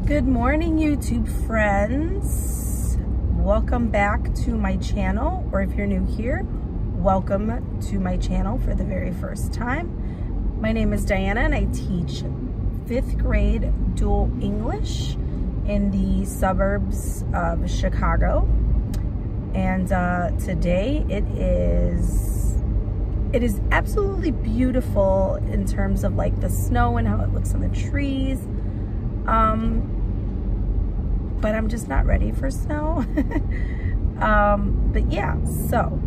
Good morning, YouTube friends. Welcome back to my channel, or if you're new here, welcome to my channel for the very first time. My name is Diana and I teach 5th grade dual English in the suburbs of Chicago. And today it is absolutely beautiful in terms of like the snow and how it looks on the trees. But I'm just not ready for snow. But yeah, so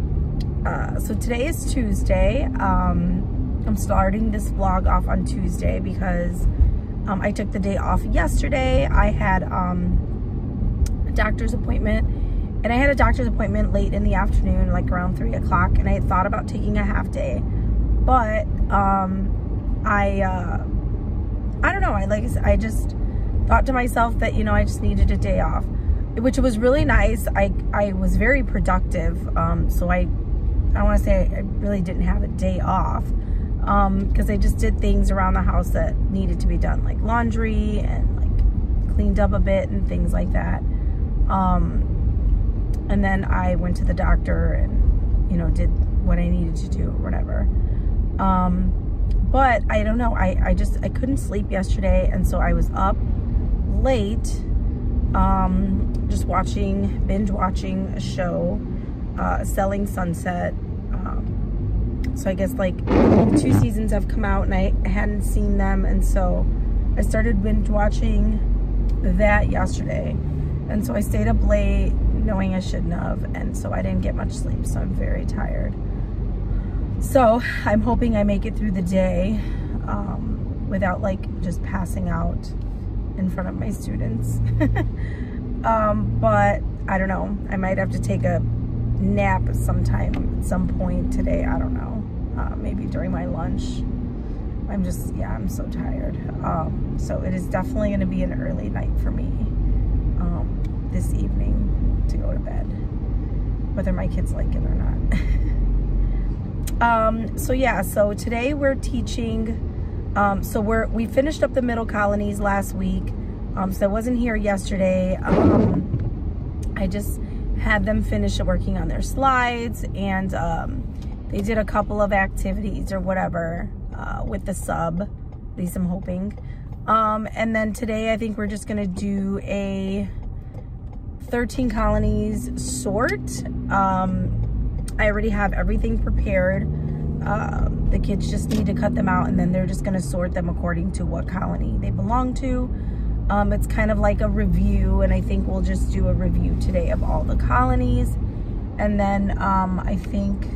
today is Tuesday. I'm starting this vlog off on Tuesday because I took the day off yesterday. I had a doctor's appointment, and I had a doctor's appointment late in the afternoon, like around 3 o'clock, and I had thought about taking a half day, but I don't know, I just thought to myself that, you know, I just needed a day off, which was really nice. I was very productive. So I want to say I really didn't have a day off, because I just did things around the house that needed to be done, like laundry and like cleaned up a bit and things like that. And then I went to the doctor and, you know, did what I needed to do or whatever. But I don't know, I couldn't sleep yesterday, and so I was up late, just binge watching a show, Selling Sunset. So I guess like 2 seasons have come out and I hadn't seen them, and so I started binge watching that yesterday, and so I stayed up late knowing I shouldn't have, and so I didn't get much sleep, so I'm very tired. So I'm hoping I make it through the day without like just passing out in front of my students. But I don't know, I might have to take a nap sometime at some point today. I don't know, maybe during my lunch. I'm so tired. So it is definitely going to be an early night for me this evening to go to bed, whether my kids like it or not. So yeah, so today we're teaching, we finished up the middle colonies last week. So I wasn't here yesterday. I just had them finish working on their slides, and they did a couple of activities or whatever with the sub, at least I'm hoping. And then today I think we're just gonna do a 13 colonies sort. I already have everything prepared. The kids just need to cut them out, and then they're just gonna sort them according to what colony they belong to. It's kind of like a review, and I think we'll just do a review today of all the colonies. And then I think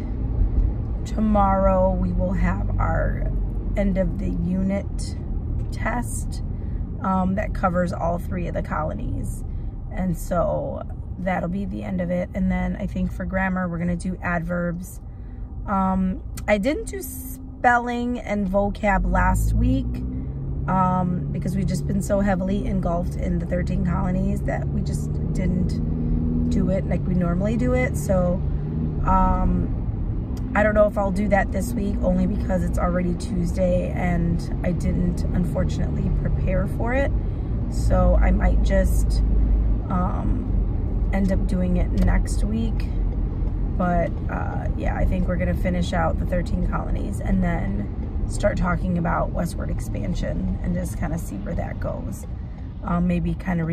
tomorrow we will have our end of the unit test that covers all 3 of the colonies. And so that'll be the end of it. And then I think for grammar, we're gonna do adverbs. I didn't do spelling and vocab last week because we've just been so heavily engulfed in the 13 colonies that we just didn't do it like we normally do it. So I don't know if I'll do that this week, only because it's already Tuesday and I didn't unfortunately prepare for it. So I might just end up doing it next week. But yeah, I think we're gonna finish out the 13 colonies and then start talking about westward expansion and just kind of see where that goes. Maybe kind of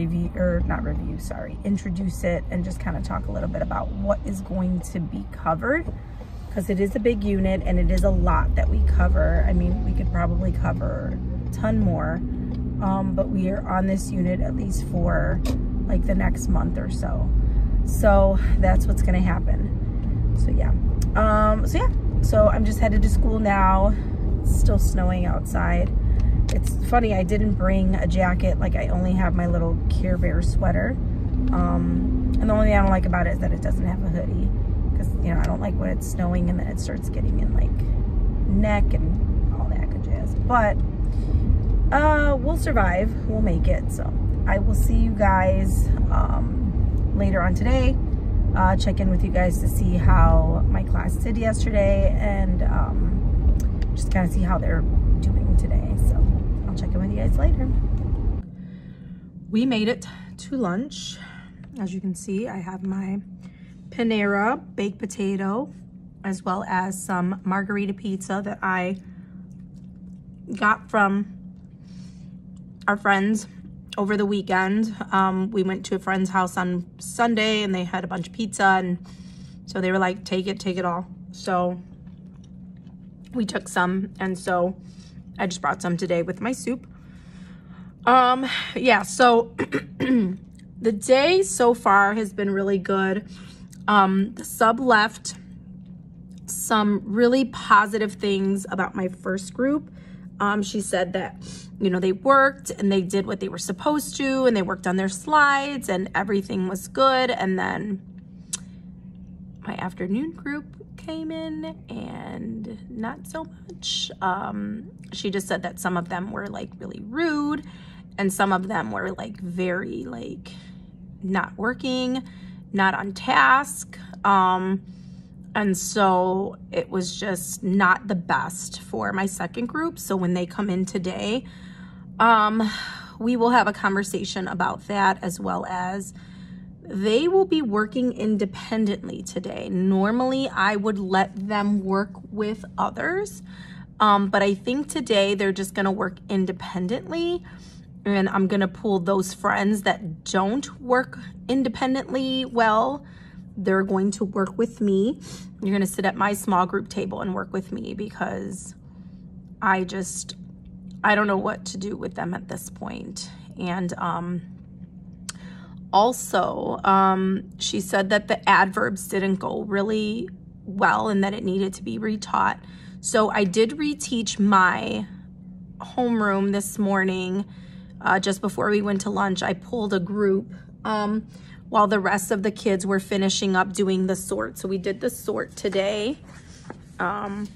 introduce it and just kind of talk a little bit about what is going to be covered, because it is a big unit and it is a lot that we cover. I mean, we could probably cover a ton more, but we are on this unit at least for like the next month or so. So that's what's gonna happen. So yeah, so I'm just headed to school now. It's still snowing outside. It's funny, I didn't bring a jacket. Like, I only have my little Care Bear sweater. And the only thing I don't like about it is that it doesn't have a hoodie, because, you know, I don't like when it's snowing and then it starts getting in like neck and all that good jazz. But we'll survive, we'll make it. So I will see you guys later on today. Check in with you guys to see how my class did yesterday, and just kind of see how they're doing today. So I'll check in with you guys later. We made it to lunch. As you can see, I have my Panera baked potato, as well as some margarita pizza that I got from our friends over the weekend. We went to a friend's house on Sunday and they had a bunch of pizza, and so they were like, take it all. So we took some, and so I just brought some today with my soup. Yeah, so the day so far has been really good. The sub left some really positive things about my first group. She said that, you know, they worked and they did what they were supposed to, and they worked on their slides and everything was good. And then my afternoon group came in and not so much. She just said that some of them were like really rude, and some of them were like very like not working, not on task. And so it was just not the best for my second group. So when they come in today, we will have a conversation about that, as well as they will be working independently today. Normally I would let them work with others, but I think today they're just gonna work independently, and I'm gonna pull those friends that don't work independently well. They're going to work with me. You're gonna sit at my small group table and work with me, because I don't know what to do with them at this point. And also, she said that the adverbs didn't go really well and that it needed to be retaught. So I did reteach my homeroom this morning. Just before we went to lunch, I pulled a group while the rest of the kids were finishing up doing the sort. So we did the sort today. And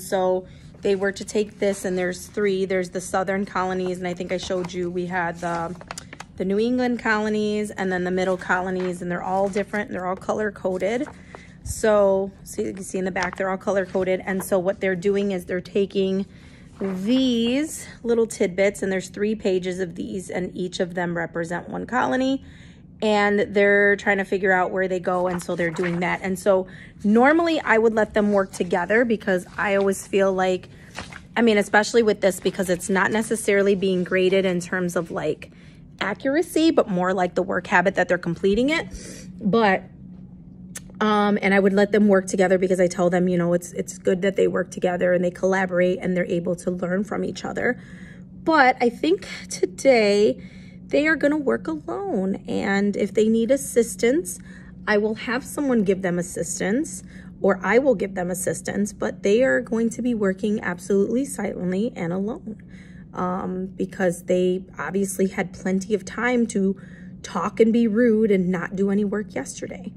so they were to take this, and there's three. There's the Southern Colonies, and I think I showed you we had the New England Colonies and then the Middle Colonies, and they're all different. They're all color-coded. So you can see in the back, they're all color-coded. And so what they're doing is they're taking these little tidbits, and there's 3 pages of these, and each of them represent one colony, and they're trying to figure out where they go, and so they're doing that. And so normally I would let them work together, because I always feel like, I mean, especially with this, because it's not necessarily being graded in terms of like accuracy, but more like the work habit that they're completing it. But and I would let them work together, because I tell them, you know, it's good that they work together and they collaborate and they're able to learn from each other. But I think today they are going to work alone, and if they need assistance, I will have someone give them assistance, or I will give them assistance, but they are going to be working absolutely silently and alone, because they obviously had plenty of time to talk and be rude and not do any work yesterday.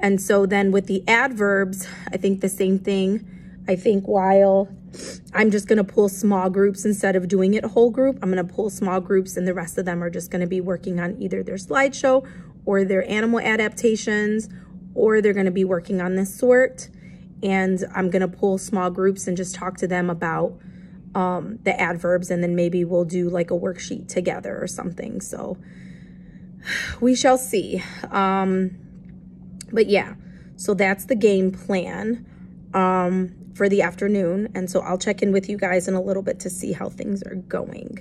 And so then with the adverbs, I think the same thing. I think while I'm just gonna pull small groups instead of doing it whole group, I'm gonna pull small groups, and the rest of them are just gonna be working on either their slideshow or their animal adaptations, or they're gonna be working on this sort. And I'm gonna pull small groups and just talk to them about the adverbs, and then maybe we'll do like a worksheet together or something. So we shall see. But yeah, so that's the game plan for the afternoon. And so I'll check in with you guys in a little bit to see how things are going.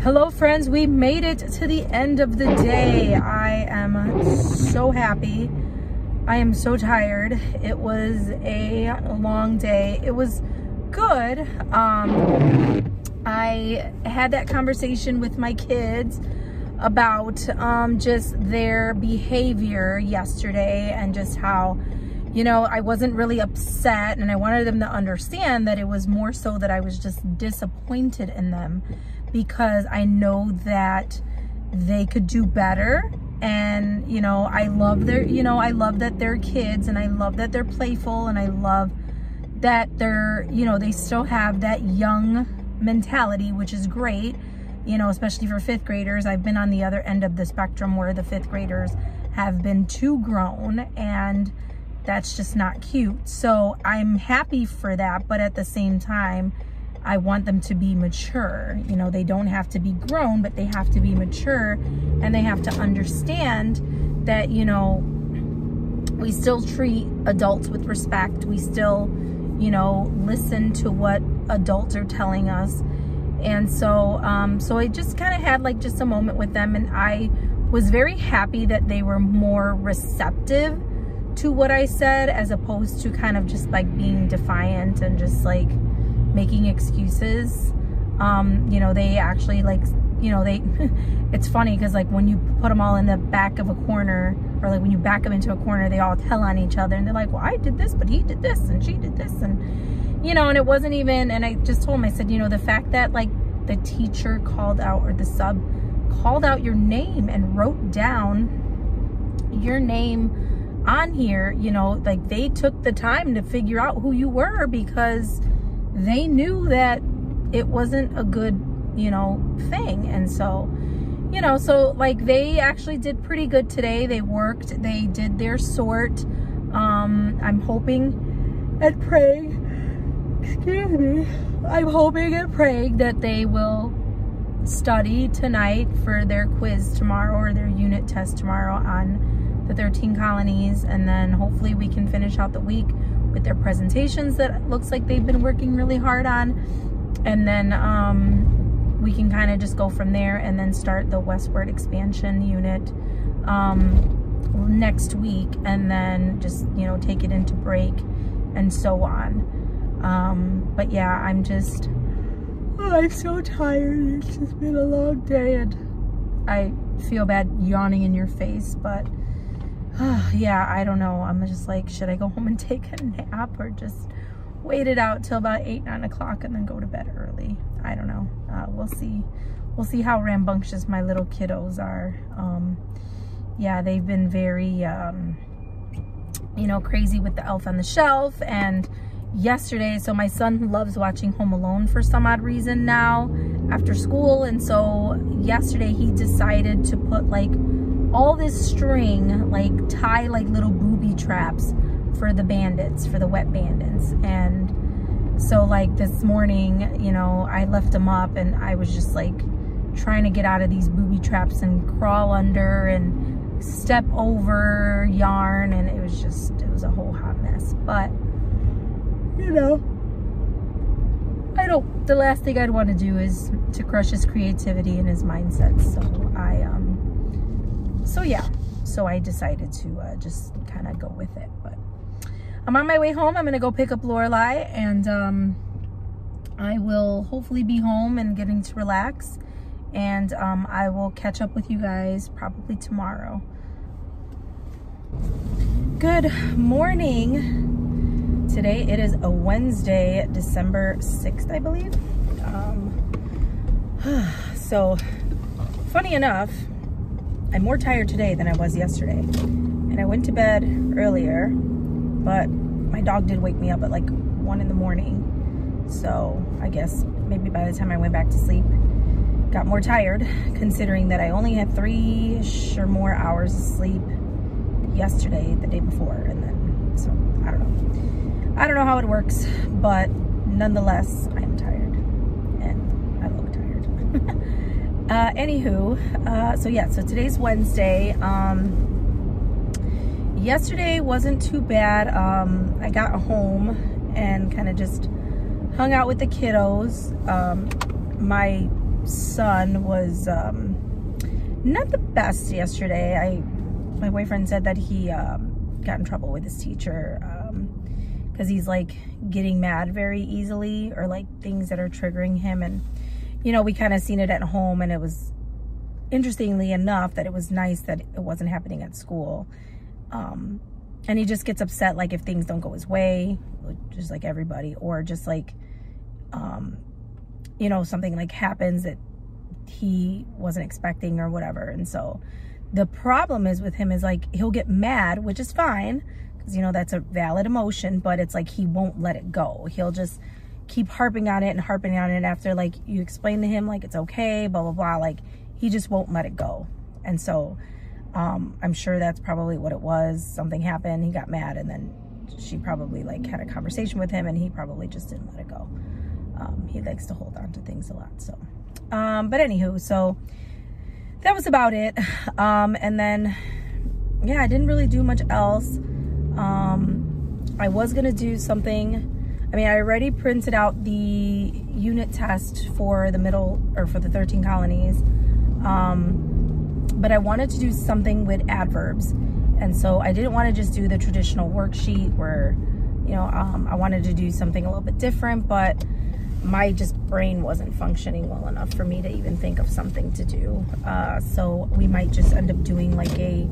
Hello friends, we made it to the end of the day. I am so happy. I am so tired. It was a long day. It was good. I had that conversation with my kids about just their behavior yesterday, and just how, you know, I wasn't really upset, and I wanted them to understand that it was more so that I was just disappointed in them, because I know that they could do better. And, you know, I love their, you know, I love that they're kids, and I love that they're playful, and I love that they're, you know, they still have that young mentality, which is great, you know, especially for 5th graders. I've been on the other end of the spectrum where the 5th graders have been too grown, and that's just not cute. So I'm happy for that, but at the same time, I want them to be mature. You know, they don't have to be grown, but they have to be mature, and they have to understand that, you know, we still treat adults with respect. We still, you know, listen to what adults are telling us. And so, so I just kind of had like just a moment with them, and I was very happy that they were more receptive to what I said, as opposed to kind of just like being defiant and just like making excuses. You know, they actually like, you know, they, it's funny because like when you put them all in the back of a corner, or like when you back them into a corner, they all tell on each other, and they're like, well, I did this, but he did this, and she did this, and, you know, and it wasn't even, and I just told him, I said, you know, the fact that like the teacher called out, or the sub called out your name and wrote down your name on here, you know, like they took the time to figure out who you were, because they knew that it wasn't a good, you know, thing. And so, you know, so like they actually did pretty good today. They worked, they did their sort. I'm hoping and praying, excuse me, I'm hoping and praying that they will study tonight for their quiz tomorrow, or their unit test tomorrow on the 13 colonies, and then hopefully we can finish out the week with their presentations that looks like they've been working really hard on, and then we can kind of just go from there, and then start the westward expansion unit next week, and then just, you know, take it into break and so on. But yeah, I'm just, oh, I'm so tired. It's just been a long day, and I feel bad yawning in your face, but yeah, I don't know. I'm just like, should I go home and take a nap, or just wait it out till about 8, 9 o'clock and then go to bed early? I don't know. We'll see. We'll see how rambunctious my little kiddos are. Yeah, they've been very, you know, crazy with the Elf on the Shelf. And yesterday, so my son loves watching Home Alone for some odd reason now after school. And so yesterday he decided to put like all this string, like tie like little booby traps for the bandits, for the wet bandits. And so like this morning, you know, I left them up, and I was just like trying to get out of these booby traps and crawl under and step over yarn, and it was just, it was a whole hot mess. But you know, the last thing I'd want to do is to crush his creativity and his mindset. So so I decided to just kind of go with it. But I'm on my way home. I'm gonna go pick up Lorelai, and I will hopefully be home and getting to relax, and I will catch up with you guys probably tomorrow. Good morning. Today it is a Wednesday, December 6th, I believe. So funny enough, I'm more tired today than I was yesterday, and I went to bed earlier, but my dog did wake me up at like 1 in the morning. So I guess maybe by the time I went back to sleep, got more tired, considering that I only had 3-ish or more hours of sleep yesterday, the day before. And then, so I don't know how it works, but nonetheless, I'm tired, and I look tired. Anywho, so yeah, so today's Wednesday. Yesterday wasn't too bad. I got home and kind of just hung out with the kiddos. My son was not the best yesterday. My boyfriend said that he got in trouble with his teacher because he's like getting mad very easily, or like things that are triggering him. And you know, we kind of seen it at home, and it was, interestingly enough, that it was nice that it wasn't happening at school. And he just gets upset like if things don't go his way, just like everybody, or just like you know, something like happens that he wasn't expecting or whatever. And so the problem is with him is like, he'll get mad, which is fine, because you know, that's a valid emotion, but it's like he won't let it go. He'll just keep harping on it and harping on it after like you explain to him like it's okay, blah blah blah, like he just won't let it go. And so I'm sure that's probably what it was. Something happened, he got mad, and then she probably like had a conversation with him, and he probably just didn't let it go. He likes to hold on to things a lot. So, but anywho, so that was about it. And then, yeah, I didn't really do much else. I was gonna do something. I mean, I already printed out the unit test for the middle, or for the 13 colonies. But I wanted to do something with adverbs. And so I didn't want to just do the traditional worksheet where, you know, I wanted to do something a little bit different, but my brain wasn't functioning well enough for me to even think of something to do. So we might just end up doing like a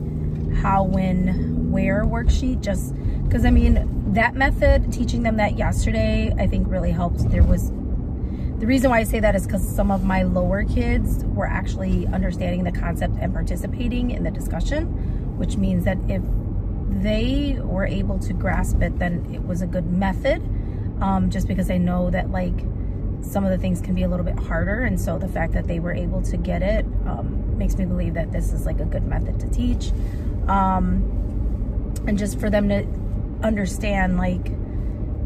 how, when, where worksheet, just because, I mean, that method, teaching them that yesterday, I think really helped. The reason why I say that is because some of my lower kids were actually understanding the concept and participating in the discussion, which means that if they were able to grasp it, then it was a good method. Just because I know that like some of the things can be a little bit harder, and so the fact that they were able to get it makes me believe that this is like a good method to teach, and just for them to understand, like,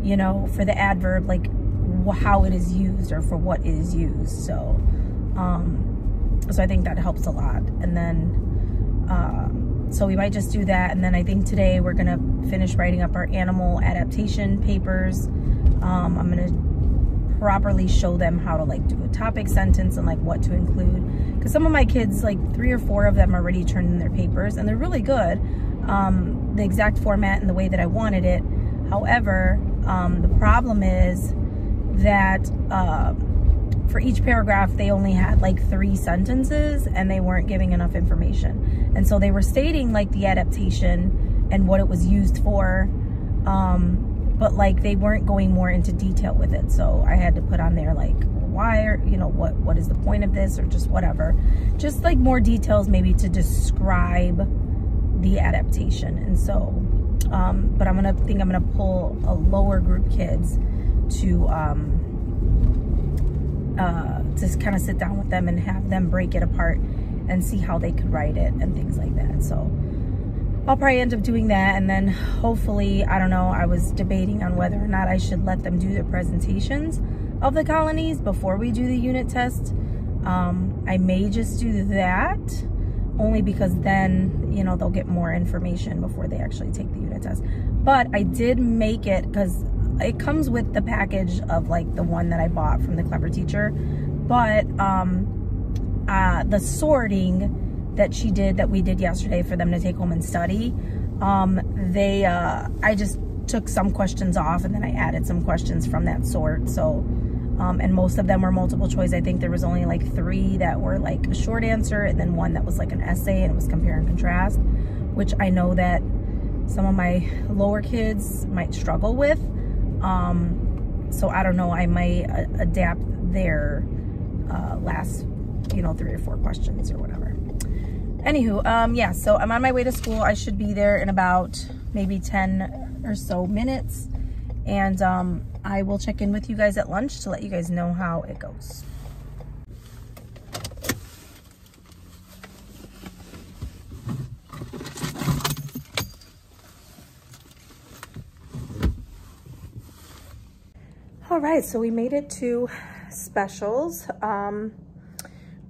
you know, for the adverb, like how it is used or for what it is used. So so I think that helps a lot. And then so we might just do that, and then I think today we're gonna finish writing up our animal adaptation papers. I'm gonna properly show them how to like do a topic sentence and like what to include, because some of my kids, like 3 or 4 of them already turned in their papers and they're really good, the exact format and the way that I wanted it. However, the problem is that for each paragraph they only had like 3 sentences and they weren't giving enough information, and so they were stating like the adaptation and what it was used for, but like they weren't going more into detail with it. So I had to put on there like, why, or, you know, what is the point of this, or just whatever, just like more details maybe to describe the adaptation. And so but I'm gonna pull a lower group kids to just kind of sit down with them and have them break it apart and see how they could write it and things like that. So I'll probably end up doing that, and then hopefully, I don't know, I was debating on whether or not I should let them do their presentations of the colonies before we do the unit test. I may just do that, only because then, you know, they'll get more information before they actually take the unit test. But I did make it, because it comes with the package of like the one that I bought from the Clever Teacher, but the sorting that we did yesterday for them to take home and study, I just took some questions off and then I added some questions from that sort. So and most of them were multiple choice. I think there was only like 3 that were like a short answer, and then 1 that was like an essay and it was compare and contrast, which I know that some of my lower kids might struggle with. So I don't know, I might adapt their last, you know, 3 or 4 questions or whatever. Anywho, yeah, so I'm on my way to school. I should be there in about maybe 10 or so minutes. And I will check in with you guys at lunch to let you guys know how it goes. All right, so we made it to specials.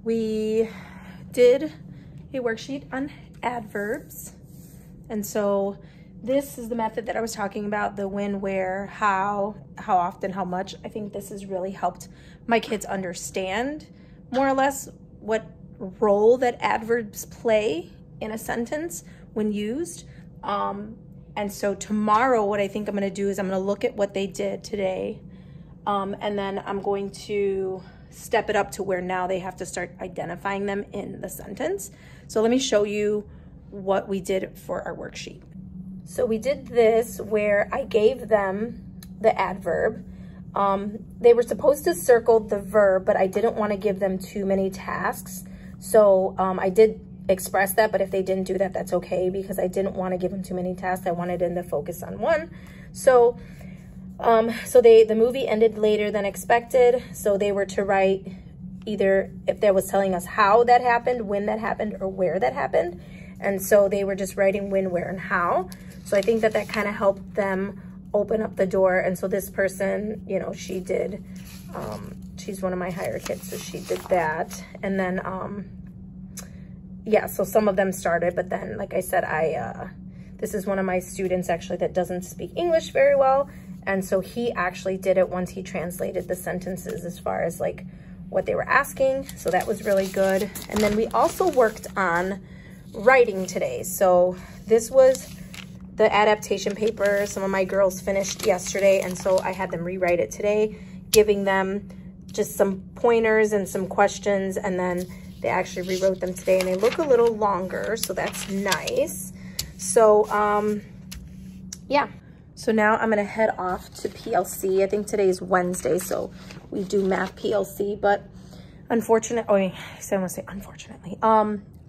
We did a worksheet on adverbs. And so this is the method that I was talking about, the when, where, how often, how much. I think this has really helped my kids understand more or less what role that adverbs play in a sentence when used. And so tomorrow, what I think I'm gonna do is I'm gonna look at what they did today, and then I'm going to step it up to where now they have to start identifying them in the sentence. So let me show you what we did for our worksheet. So we did this where I gave them the adverb. They were supposed to circle the verb, but I didn't want to give them too many tasks. So I did express that, but if they didn't do that, that's okay, because I didn't want to give them too many tasks. I wanted them to focus on one. So the movie ended later than expected. So they were to write either if that was telling us how that happened, when that happened, or where that happened. And so they were just writing when, where, and how. So I think that that kind of helped them open up the door. And so this person, you know, she did She's one of my higher kids, so she did that. And then, yeah, so some of them started, but then, like I said, this is one of my students actually that doesn't speak English very well. And so he actually did it once he translated the sentences as far as like what they were asking. So that was really good. And then we also worked on writing today. So this was the adaptation paper. Some of my girls finished yesterday, and so I had them rewrite it today, giving them just some pointers and some questions, and then they actually rewrote them today, and they look a little longer, so that's nice. So yeah, so now I'm gonna head off to PLC. I think today's Wednesday, so we do math PLC, but unfortunately,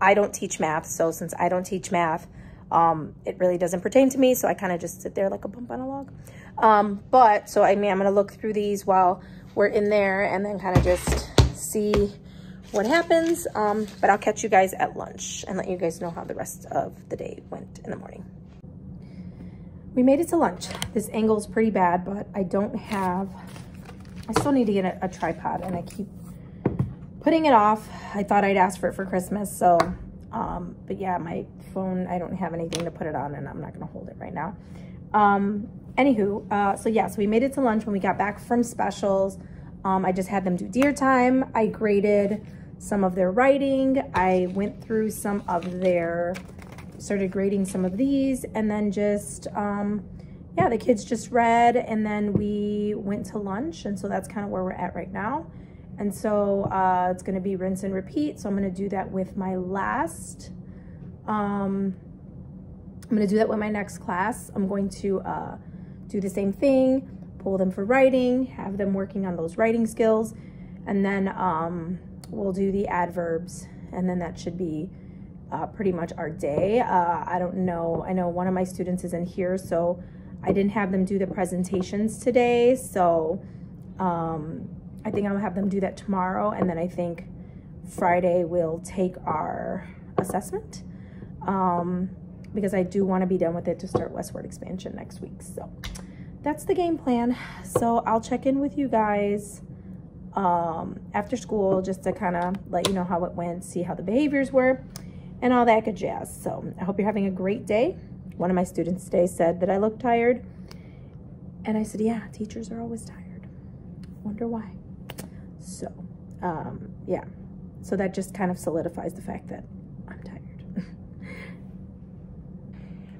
I don't teach math. So since I don't teach math, it really doesn't pertain to me. So I kind of just sit there like a bump on a log. But so I mean, I'm gonna look through these while we're in there and then kind of just see what happens. But I'll catch you guys at lunch and let you guys know how the rest of the day went in the morning. We made it to lunch. This angle is pretty bad, but I still need to get a tripod, and I keep putting it off. I thought I'd ask for it for Christmas. So, but yeah, my phone, I don't have anything to put it on, and I'm not gonna hold it right now. Anywho, so yeah, so we made it to lunch. When we got back from specials, I just had them do deer time. I graded some of their writing. I went through started grading some of these, and then just, yeah, the kids just read, and then we went to lunch. And so that's kind of where we're at right now. And so it's going to be rinse and repeat. So I'm going to do that with my last, I'm going to do that with my next class. I'm going to do the same thing, pull them for writing, have them working on those writing skills, and then we'll do the adverbs, and then that should be pretty much our day. I don't know. I know one of my students isn't here, so I didn't have them do the presentations today. So I think I'll have them do that tomorrow. And then I think Friday we'll take our assessment because I do want to be done with it to start westward expansion next week. So that's the game plan. So I'll check in with you guys after school just to kind of let you know how it went, see how the behaviors were, and all that good jazz. So I hope you're having a great day. One of my students today said that I look tired. And I said, yeah, teachers are always tired. Wonder why. So, yeah. So that just kind of solidifies the fact that I'm tired.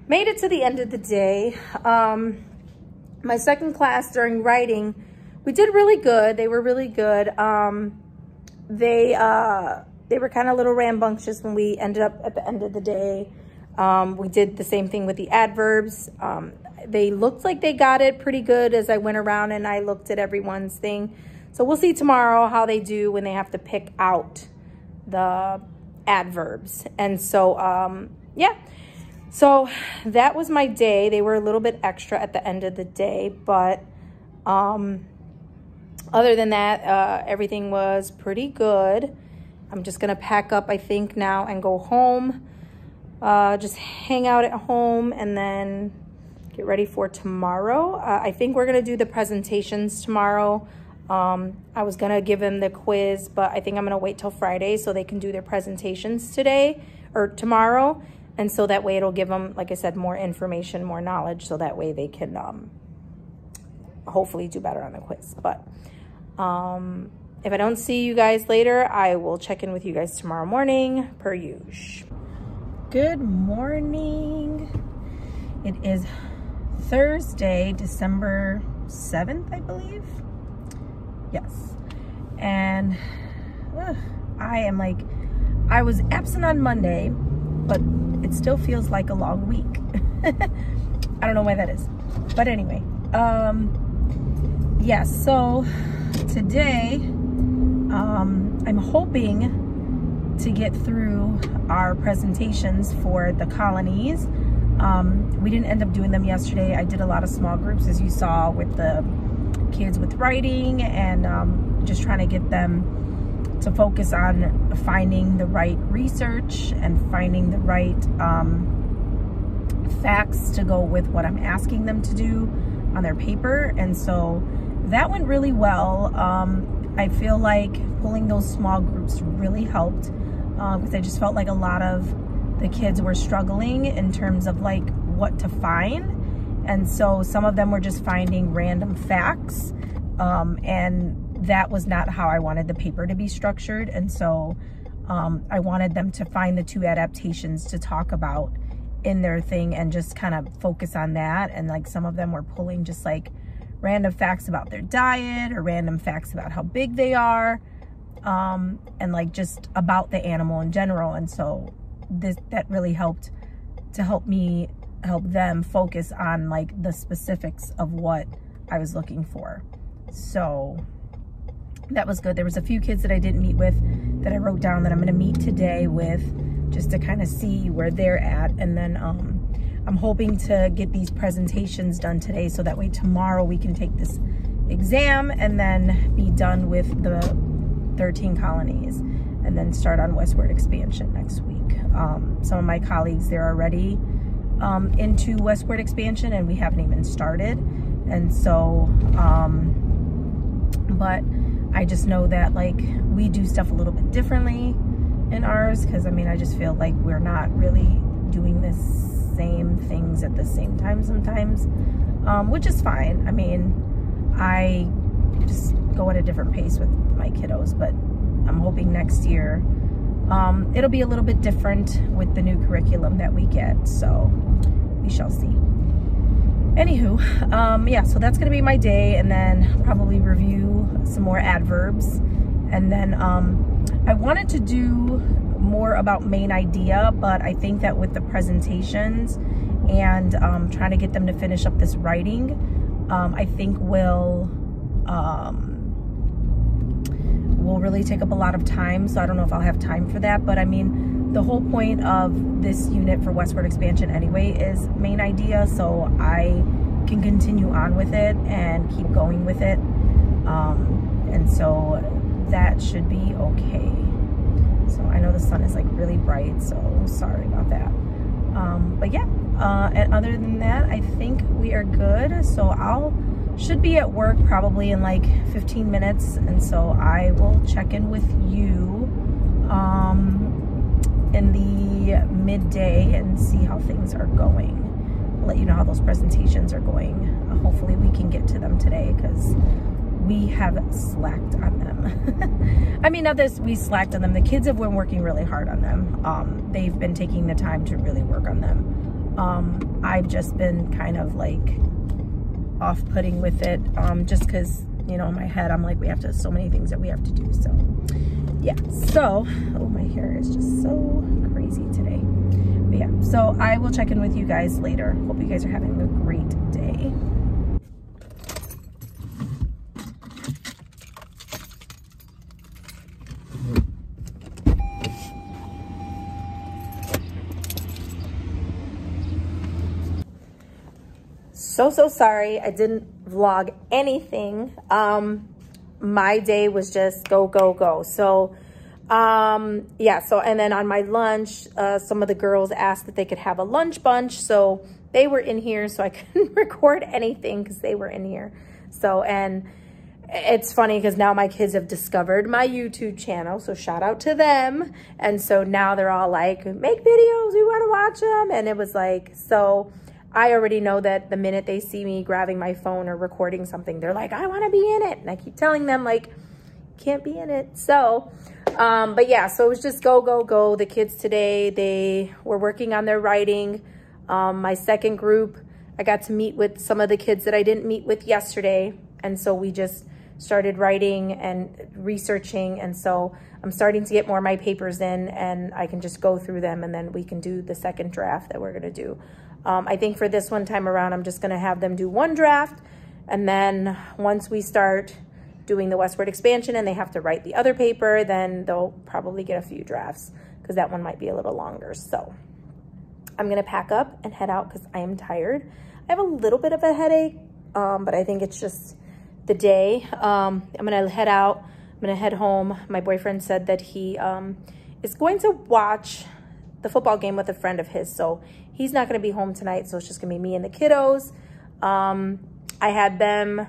Made it to the end of the day. My second class during writing, we did really good. They were really good. They were kind of a little rambunctious when we ended up at the end of the day. We did the same thing with the adverbs. They looked like they got it pretty good as I went around and I looked at everyone's thing. So we'll see tomorrow how they do when they have to pick out the adverbs. And so, yeah. So that was my day. They were a little bit extra at the end of the day, but other than that, everything was pretty good. I'm just gonna pack up, I think, now and go home. Just hang out at home and then get ready for tomorrow. I think we're gonna do the presentations tomorrow. I was gonna give them the quiz, but I think I'm gonna wait till Friday so they can do their presentations today or tomorrow. And so that way it'll give them, like I said, more information, more knowledge, so that way they can hopefully do better on the quiz. But if I don't see you guys later, I will check in with you guys tomorrow morning, per usual. Good morning. It is Thursday, December 7th, I believe. Yes. And I was absent on Monday, but it still feels like a long week. I don't know why that is. But anyway, yes, so today, I'm hoping to get through our presentations for the colonies. We didn't end up doing them yesterday. I did a lot of small groups, as you saw, with the kids with writing and just trying to get them to focus on finding the right research and finding the right facts to go with what I'm asking them to do on their paper. And so that went really well. I feel like pulling those small groups really helped, because I just felt like a lot of the kids were struggling in terms of like what to find. And so some of them were just finding random facts, and that was not how I wanted the paper to be structured. And so I wanted them to find the 2 adaptations to talk about in their thing and just kind of focus on that. And like some of them were pulling just like random facts about their diet or random facts about how big they are, and like just about the animal in general. And so that really helped to help them focus on like the specifics of what I was looking for. So that was good. There was a few kids that I didn't meet with that I wrote down that I'm going to meet today with, just to kind of see where they're at. And then I'm hoping to get these presentations done today, so that way tomorrow we can take this exam and then be done with the 13 colonies and then start on westward expansion next week. Some of my colleagues, they're already into westward expansion and we haven't even started. And so, but I just know that like we do stuff a little bit differently in ours, because I mean, I just feel like we're not really doing the same things at the same time sometimes, which is fine. I mean, I just go at a different pace with my kiddos, but I'm hoping next year it'll be a little bit different with the new curriculum that we get, so we shall see. Anywho, yeah, so that's gonna be my day, and then probably review some more adverbs. And then I wanted to do more about main idea, but I think that with the presentations and trying to get them to finish up this writing, I think will really take up a lot of time. So I don't know if I'll have time for that, but I mean, the whole point of this unit for westward expansion anyway is main idea, so I can continue on with it and keep going with it. And so that should be okay. So I know the sun is like really bright, so sorry about that. But yeah, and other than that, I think we are good. So should be at work probably in like 15 minutes. And so I will check in with you in the midday and see how things are going. I'll let you know how those presentations are going. Hopefully we can get to them today, because we have slacked on them. I mean, not this, we slacked on them. The kids have been working really hard on them. They've been taking the time to really work on them. I've just been kind of like off-putting with it, just because, you know, in my head, I'm like, we have to, so many things that we have to do. So yeah, so, oh, my hair is just so crazy today. But yeah, so I will check in with you guys later. Hope you guys are having a great day. So sorry I didn't vlog anything. My day was just go, go, go. So yeah, so and then on my lunch, some of the girls asked that they could have a lunch bunch, so they were in here, so I couldn't record anything because they were in here. So, and it's funny because now my kids have discovered my YouTube channel, so shout out to them. And so now they're all like, make videos, we want to watch them. And it was like, so I already know that the minute they see me grabbing my phone or recording something, they're like, I want to be in it. And I keep telling them, like, can't be in it. So, but yeah, so it was just go, go, go. The kids today, they were working on their writing. My second group, I got to meet with some of the kids that I didn't meet with yesterday. And so we just started writing and researching. And so I'm starting to get more of my papers in, and I can just go through them, and then we can do the second draft that we're going to do. I think for this one time around, I'm just going to have them do one draft. And then once we start doing the westward expansion and they have to write the other paper, then they'll probably get a few drafts, because that one might be a little longer. So I'm going to pack up and head out because I am tired. I have a little bit of a headache, but I think it's just the day. I'm going to head out. I'm going to head home. My boyfriend said that he is going to watch the football game with a friend of his. So he's not going to be home tonight. So it's just going to be me and the kiddos. I had them,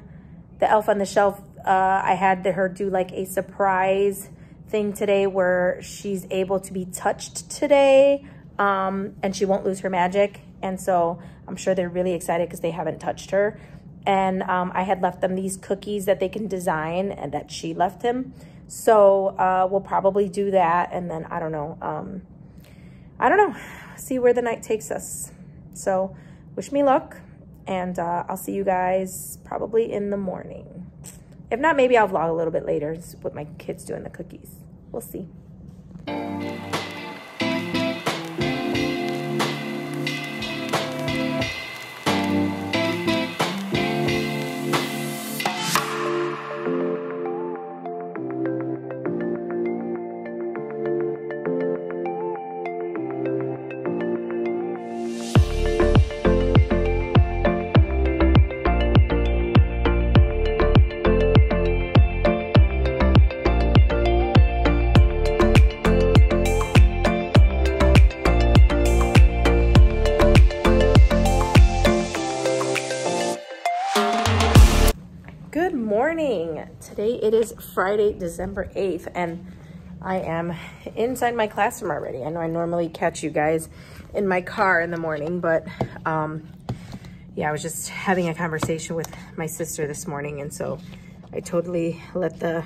the Elf on the Shelf, I had her do like a surprise thing today where she's able to be touched today, and she won't lose her magic. And so I'm sure they're really excited because they haven't touched her. And I had left them these cookies that they can design and that she left him. So we'll probably do that. And then I don't know, see where the night takes us. So wish me luck, and I'll see you guys probably in the morning. If not, maybe I'll vlog a little bit later with my kids doing the cookies. We'll see. Good morning. Today it is Friday, December 8th, and I am inside my classroom already. I know I normally catch you guys in my car in the morning, but yeah, I was just having a conversation with my sister this morning, and so I totally let the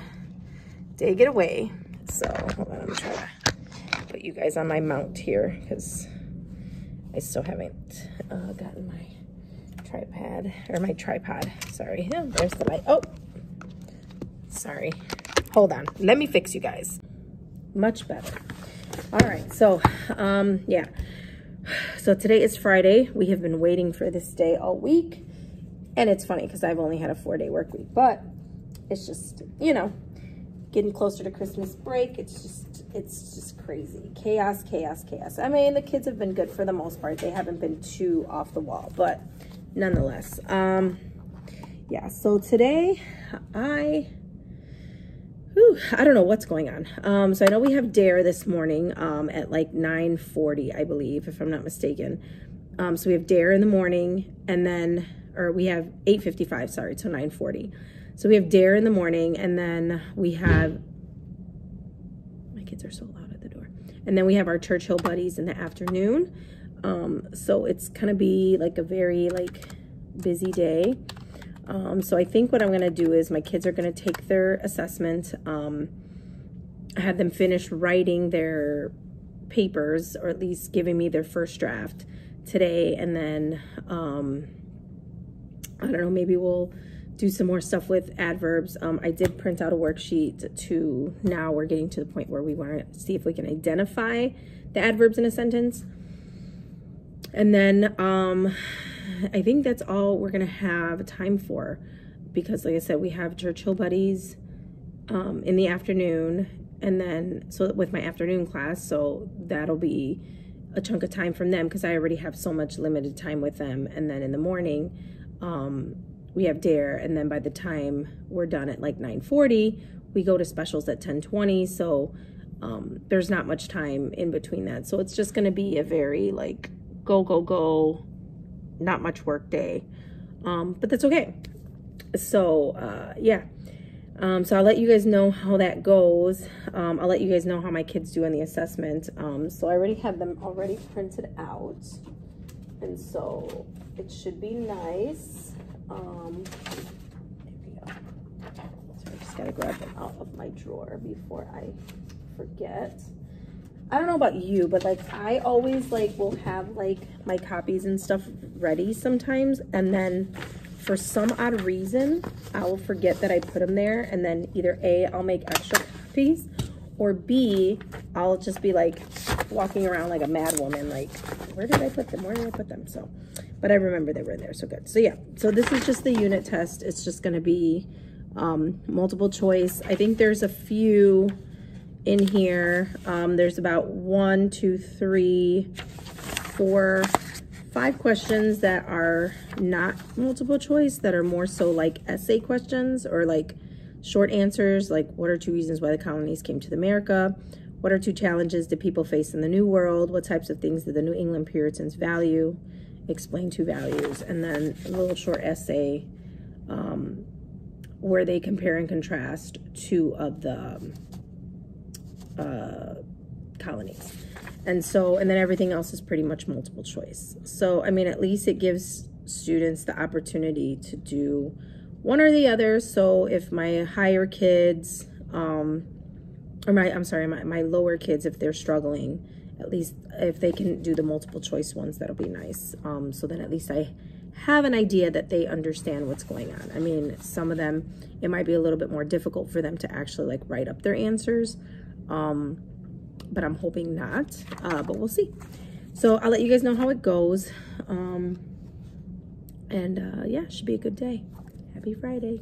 day get away. So hold on, I'm trying to put you guys on my mount here because I still haven't gotten my tripod, sorry. Oh, there's the light. Oh, sorry, hold on, let me fix you guys. Much better. All right, so yeah, so today is Friday. We have been waiting for this day all week, and it's funny because I've only had a 4-day work week, but it's just, you know, getting closer to Christmas break. It's just crazy. Chaos. I mean, the kids have been good for the most part. They haven't been too off the wall, but nonetheless, yeah, so today I don't know what's going on. So I know we have DARE this morning at like 9:40, I believe, if I'm not mistaken. So we have DARE in the morning, and then, or we have 8:55, sorry, so 9:40. So we have DARE in the morning, and then we have, my kids are so loud at the door, and then we have our Churchill buddies in the afternoon. So it's gonna be like a very like busy day. So I think what I'm gonna do is my kids are gonna take their assessment. I had them finish writing their papers, or at least giving me their first draft today, and then I don't know, maybe we'll do some more stuff with adverbs. I did print out a worksheet to, now we're getting to the point where we want to see if we can identify the adverbs in a sentence. And then I think that's all we're gonna have time for, because like I said, we have Churchill buddies in the afternoon, and then so with my afternoon class, so that'll be a chunk of time from them because I already have so much limited time with them. And then in the morning we have DARE, and then by the time we're done at like 9:40, we go to specials at 10:20. So there's not much time in between that, so it's just gonna be a very like go, not much work day, but that's okay. So yeah, so I'll let you guys know how that goes. I'll let you guys know how my kids do on the assessment. So I already have them already printed out, and so it should be nice. There we go. So I just gotta grab them out of my drawer before I forget. I don't know about you, but like I always like will have like my copies and stuff ready sometimes, and then for some odd reason I will forget that I put them there, and then either A, I'll make extra copies, or B, I'll just be like walking around like a mad woman, like where did I put them? So, but I remember they were in there, so good. So yeah, so this is just the unit test. It's just going to be multiple choice. I think there's a few in here. There's about 1, 2, 3, 4, 5 questions that are not multiple choice, that are more so like essay questions or like short answers, like what are 2 reasons why the colonies came to America? What are 2 challenges did people face in the New World? What types of things did the New England Puritans value? Explain 2 values. And then a little short essay where they compare and contrast 2 of the colonies. And then everything else is pretty much multiple choice. So, I mean, at least it gives students the opportunity to do one or the other. So if my higher kids, or my lower kids, if they're struggling, at least if they can do the multiple choice ones, that'll be nice. So then at least I have an idea that they understand what's going on. I mean, some of them, it might be a little bit more difficult for them to actually like write up their answers. But I'm hoping not, but we'll see. So I'll let you guys know how it goes. Yeah, it should be a good day. Happy Friday.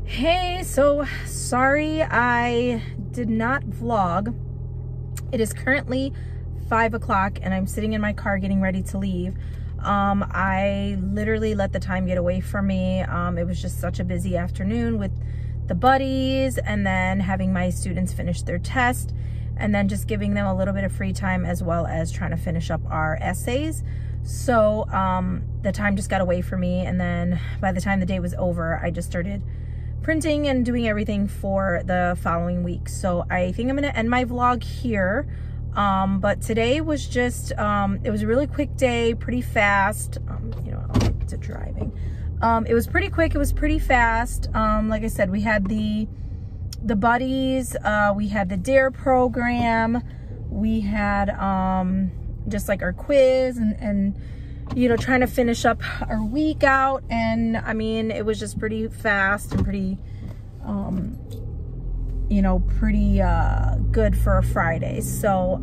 Hey, so sorry I did not vlog. It is currently 5 o'clock and I'm sitting in my car getting ready to leave. I literally let the time get away from me. It was just such a busy afternoon with the buddies, and then having my students finish their test, and then just giving them a little bit of free time, as well as trying to finish up our essays. So the time just got away from me, and then by the time the day was over, I just started printing and doing everything for the following week. So I think I'm gonna end my vlog here. But today was just, it was a really quick day, pretty fast. You know, I'll get to driving. It was pretty quick, it was pretty fast. Like I said, we had the buddies, we had the DARE program, we had just like our quiz and you know, trying to finish up our week out. And I mean, it was just pretty fast and pretty you know, pretty good for a Friday. So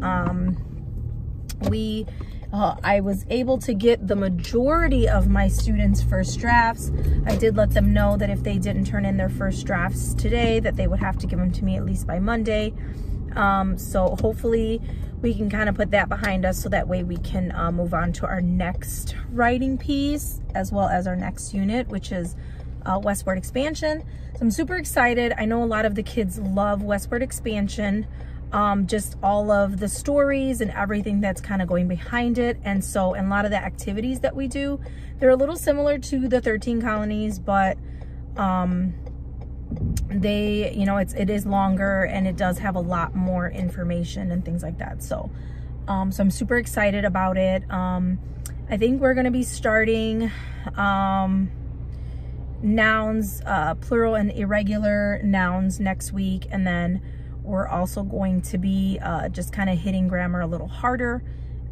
I was able to get the majority of my students' first drafts. I did let them know that if they didn't turn in their first drafts today, that they would have to give them to me at least by Monday. So hopefully we can kind of put that behind us, so that way we can move on to our next writing piece, as well as our next unit, which is Westward Expansion. So I'm super excited. I know a lot of the kids love Westward Expansion. Just all of the stories and everything that's kind of going behind it. And a lot of the activities that we do, they're a little similar to the 13 colonies, but they, you know, it is longer and it does have a lot more information and things like that. So I'm super excited about it. I think we're going to be starting nouns, plural and irregular nouns next week, and then we're also going to be just kind of hitting grammar a little harder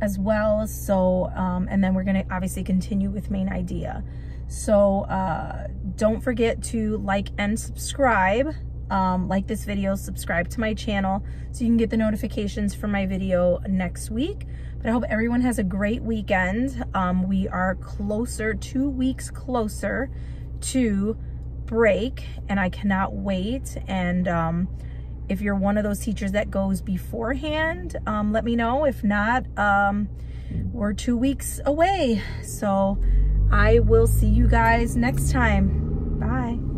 as well. So, and then we're going to obviously continue with main idea. So don't forget to like and subscribe. Like this video, subscribe to my channel so you can get the notifications for my video next week. But I hope everyone has a great weekend. We are closer, 2 weeks closer to break, and I cannot wait. And if you're one of those teachers that goes beforehand, let me know. If not, we're 2 weeks away. So I will see you guys next time. Bye.